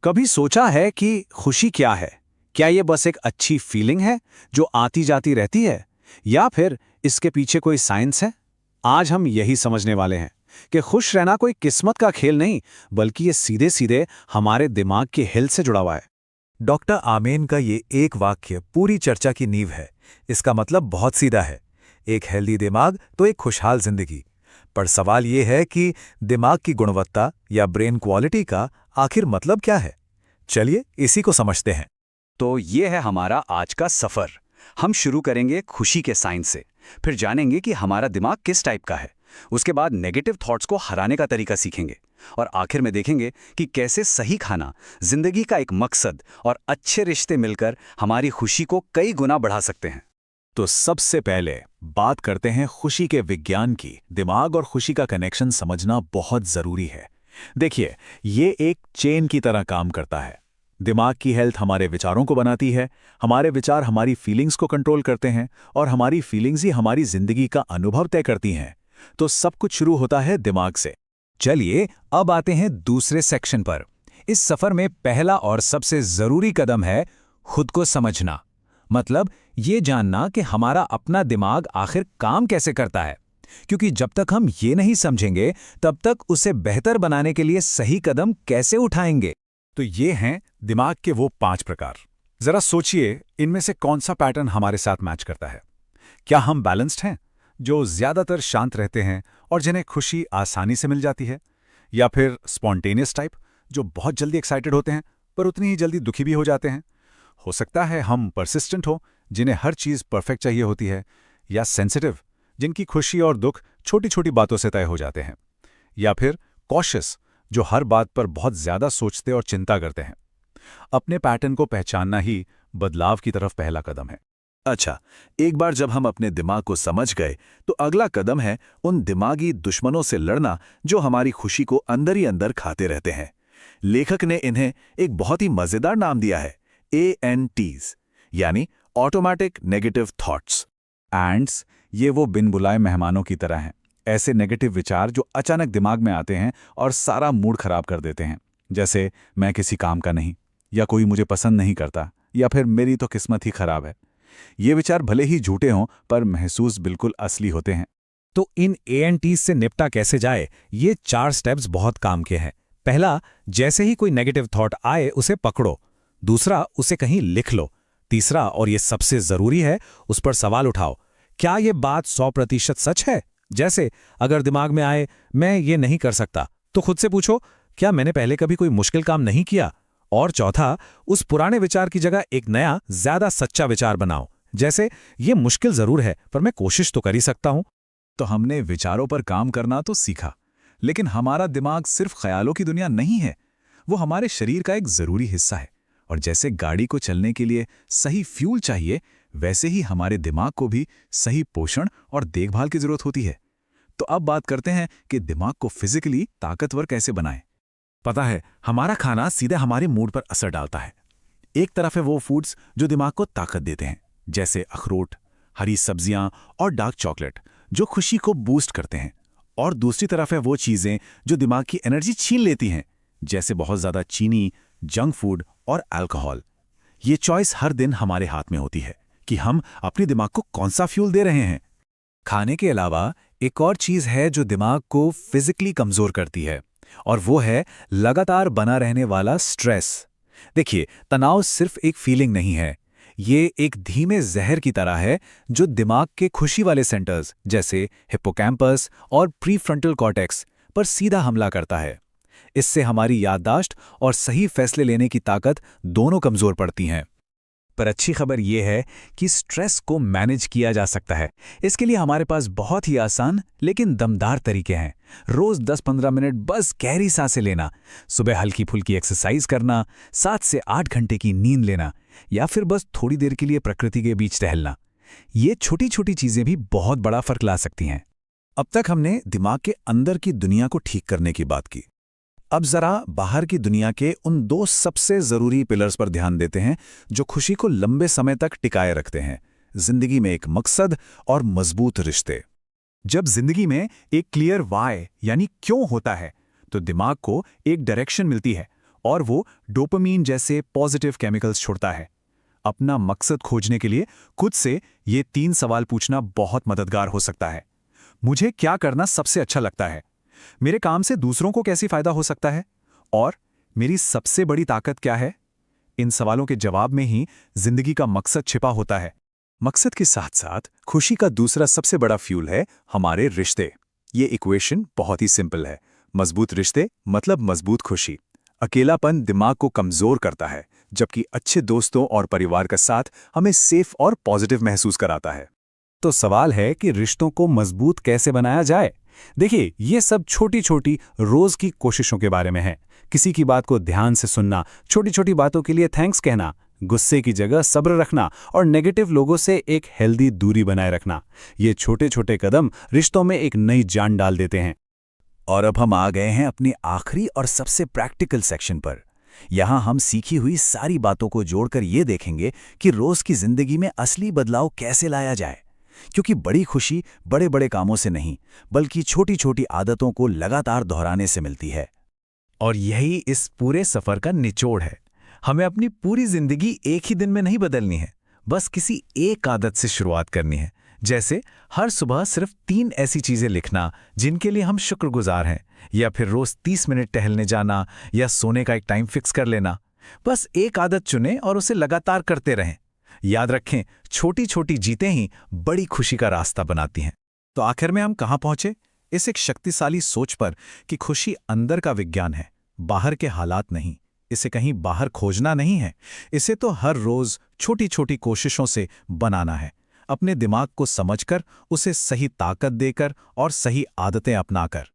कभी सोचा है कि खुशी क्या है? क्या ये बस एक अच्छी फीलिंग है जो आती जाती रहती है, या फिर इसके पीछे कोई साइंस है? आज हम यही समझने वाले हैं कि खुश रहना कोई किस्मत का खेल नहीं, बल्कि ये सीधे सीधे हमारे दिमाग की हेल्थ से जुड़ा हुआ है। डॉक्टर आमेन का ये एक वाक्य पूरी चर्चा की नींव है। इसका मतलब बहुत सीधा है। एक हेल्दी दिमाग तो एक खुशहाल जिंदगी। पर सवाल ये है कि दिमाग की गुणवत्ता या ब्रेन क्वालिटी का आखिर मतलब क्या है। चलिए इसी को समझते हैं। तो ये है हमारा आज का सफर। हम शुरू करेंगे खुशी के साइंस से, फिर जानेंगे कि हमारा दिमाग किस टाइप का है। उसके बाद नेगेटिव थॉट्स को हराने का तरीका सीखेंगे, और आखिर में देखेंगे कि कैसे सही खाना, जिंदगी का एक मकसद और अच्छे रिश्ते मिलकर हमारी खुशी को कई गुना बढ़ा सकते हैं। तो सबसे पहले बात करते हैं खुशी के विज्ञान की। दिमाग और खुशी का कनेक्शन समझना बहुत जरूरी है। देखिए, ये एक चेन की तरह काम करता है। दिमाग की हेल्थ हमारे विचारों को बनाती है, हमारे विचार हमारी फीलिंग्स को कंट्रोल करते हैं, और हमारी फीलिंग्स ही हमारी जिंदगी का अनुभव तय करती हैं। तो सब कुछ शुरू होता है दिमाग से। चलिए अब आते हैं दूसरे सेक्शन पर। इस सफर में पहला और सबसे जरूरी कदम है खुद को समझना। मतलब ये जानना कि हमारा अपना दिमाग आखिर काम कैसे करता है, क्योंकि जब तक हम ये नहीं समझेंगे तब तक उसे बेहतर बनाने के लिए सही कदम कैसे उठाएंगे। तो ये हैं दिमाग के वो 5 प्रकार। जरा सोचिए, इनमें से कौन सा पैटर्न हमारे साथ मैच करता है। क्या हम बैलेंस्ड हैं, जो ज्यादातर शांत रहते हैं और जिन्हें खुशी आसानी से मिल जाती है, या फिर स्पॉन्टेनियस टाइप, जो बहुत जल्दी एक्साइटेड होते हैं पर उतनी ही जल्दी दुखी भी हो जाते हैं। हो सकता है हम परसिस्टेंट हो, जिन्हें हर चीज परफेक्ट चाहिए होती है, या सेंसिटिव, जिनकी खुशी और दुख छोटी छोटी बातों से तय हो जाते हैं, या फिर कॉशियस, जो हर बात पर बहुत ज्यादा सोचते और चिंता करते हैं। अपने पैटर्न को पहचानना ही बदलाव की तरफ पहला कदम है। अच्छा, एक बार जब हम अपने दिमाग को समझ गए, तो अगला कदम है उन दिमागी दुश्मनों से लड़ना जो हमारी खुशी को अंदर ही अंदर खाते रहते हैं। लेखक ने इन्हें एक बहुत ही मजेदार नाम दिया है, ANTs, यानी ऑटोमेटिक नेगेटिव थॉट्स। एंड्स ये वो बिन बुलाए मेहमानों की तरह हैं। ऐसे नेगेटिव विचार जो अचानक दिमाग में आते हैं और सारा मूड खराब कर देते हैं। जैसे मैं किसी काम का नहीं, या कोई मुझे पसंद नहीं करता, या फिर मेरी तो किस्मत ही खराब है। ये विचार भले ही झूठे हों, पर महसूस बिल्कुल असली होते हैं। तो इन ANTs से निपटा कैसे जाए, ये 4 स्टेप्स बहुत काम के हैं। पहला, जैसे ही कोई नेगेटिव थॉट आए उसे पकड़ो। दूसरा, उसे कहीं लिख लो। तीसरा, और ये सबसे जरूरी है, उस पर सवाल उठाओ, क्या ये बात 100% सच है। जैसे अगर दिमाग में आए मैं ये नहीं कर सकता, तो खुद से पूछो, क्या मैंने पहले कभी कोई मुश्किल काम नहीं किया। और चौथा, उस पुराने विचार की जगह एक नया, ज्यादा सच्चा विचार बनाओ। जैसे ये मुश्किल जरूर है, पर मैं कोशिश तो कर ही सकता हूं। तो हमने विचारों पर काम करना तो सीखा, लेकिन हमारा दिमाग सिर्फ ख्यालों की दुनिया नहीं है। वो हमारे शरीर का एक जरूरी हिस्सा है। और जैसे गाड़ी को चलने के लिए सही फ्यूल चाहिए, वैसे ही हमारे दिमाग को भी सही पोषण और देखभाल की जरूरत होती है। तो अब बात करते हैं कि दिमाग को फिजिकली ताकतवर कैसे बनाएं। पता है, हमारा खाना सीधे हमारे मूड पर असर डालता है। एक तरफ है वो फूड्स जो दिमाग को ताकत देते हैं, जैसे अखरोट, हरी सब्जियां और डार्क चॉकलेट, जो खुशी को बूस्ट करते हैं। और दूसरी तरफ है वो चीजें जो दिमाग की एनर्जी छीन लेती हैं, जैसे बहुत ज्यादा चीनी, जंक फूड और अल्कोहल। ये चॉइस हर दिन हमारे हाथ में होती है कि हम अपने दिमाग को कौन सा फ्यूल दे रहे हैं। खाने के अलावा एक और चीज है जो दिमाग को फिजिकली कमजोर करती है, और वो है लगातार बना रहने वाला स्ट्रेस। देखिए, तनाव सिर्फ एक फीलिंग नहीं है, ये एक धीमे जहर की तरह है जो दिमाग के खुशी वाले सेंटर्स जैसे हिप्पोकैम्पस और प्रीफ्रंटल कॉर्टेक्स पर सीधा हमला करता है। इससे हमारी याददाश्त और सही फैसले लेने की ताकत दोनों कमजोर पड़ती हैं। पर अच्छी खबर यह है कि स्ट्रेस को मैनेज किया जा सकता है। इसके लिए हमारे पास बहुत ही आसान लेकिन दमदार तरीके हैं। रोज 10-15 मिनट बस गहरी सांसें लेना, सुबह हल्की फुल्की एक्सरसाइज करना, 7 से 8 घंटे की नींद लेना, या फिर बस थोड़ी देर के लिए प्रकृति के बीच टहलना। ये छोटी छोटी चीजें भी बहुत बड़ा फर्क ला सकती हैं। अब तक हमने दिमाग के अंदर की दुनिया को ठीक करने की बात की। अब जरा बाहर की दुनिया के उन 2 सबसे जरूरी पिलर्स पर ध्यान देते हैं जो खुशी को लंबे समय तक टिकाए रखते हैं, जिंदगी में एक मकसद और मजबूत रिश्ते। जब जिंदगी में एक क्लियर वाई यानी क्यों होता है, तो दिमाग को एक डायरेक्शन मिलती है और वो डोपामीन जैसे पॉजिटिव केमिकल्स छोड़ता है। अपना मकसद खोजने के लिए खुद से ये 3 सवाल पूछना बहुत मददगार हो सकता है। मुझे क्या करना सबसे अच्छा लगता है? मेरे काम से दूसरों को कैसे फायदा हो सकता है? और मेरी सबसे बड़ी ताकत क्या है? इन सवालों के जवाब में ही जिंदगी का मकसद छिपा होता है। मकसद के साथ साथ खुशी का दूसरा सबसे बड़ा फ्यूल है हमारे रिश्ते। ये इक्वेशन बहुत ही सिंपल है। मजबूत रिश्ते मतलब मजबूत खुशी। अकेलापन दिमाग को कमजोर करता है, जबकि अच्छे दोस्तों और परिवार का साथ हमें सेफ और पॉजिटिव महसूस कराता है। तो सवाल है कि रिश्तों को मजबूत कैसे बनाया जाए। देखिए, ये सब छोटी छोटी रोज की कोशिशों के बारे में है। किसी की बात को ध्यान से सुनना, छोटी छोटी बातों के लिए थैंक्स कहना, गुस्से की जगह सब्र रखना और नेगेटिव लोगों से एक हेल्दी दूरी बनाए रखना। ये छोटे छोटे कदम रिश्तों में एक नई जान डाल देते हैं। और अब हम आ गए हैं अपनी आखिरी और सबसे प्रैक्टिकल सेक्शन पर। यहाँ हम सीखी हुई सारी बातों को जोड़कर ये देखेंगे कि रोज की जिंदगी में असली बदलाव कैसे लाया जाए। क्योंकि बड़ी खुशी बड़े बड़े कामों से नहीं, बल्कि छोटी छोटी आदतों को लगातार दोहराने से मिलती है। और यही इस पूरे सफर का निचोड़ है। हमें अपनी पूरी जिंदगी एक ही दिन में नहीं बदलनी है, बस किसी एक आदत से शुरुआत करनी है। जैसे हर सुबह सिर्फ 3 ऐसी चीजें लिखना जिनके लिए हम शुक्रगुजार हैं, या फिर रोज 30 मिनट टहलने जाना, या सोने का एक टाइम फिक्स कर लेना। बस एक आदत चुनें और उसे लगातार करते रहें। याद रखें, छोटी छोटी जीतें ही बड़ी खुशी का रास्ता बनाती हैं। तो आखिर में हम कहाँ पहुंचे? इस एक शक्तिशाली सोच पर कि खुशी अंदर का विज्ञान है, बाहर के हालात नहीं। इसे कहीं बाहर खोजना नहीं है, इसे तो हर रोज छोटी छोटी कोशिशों से बनाना है। अपने दिमाग को समझकर, उसे सही ताकत देकर और सही आदतें अपनाकर।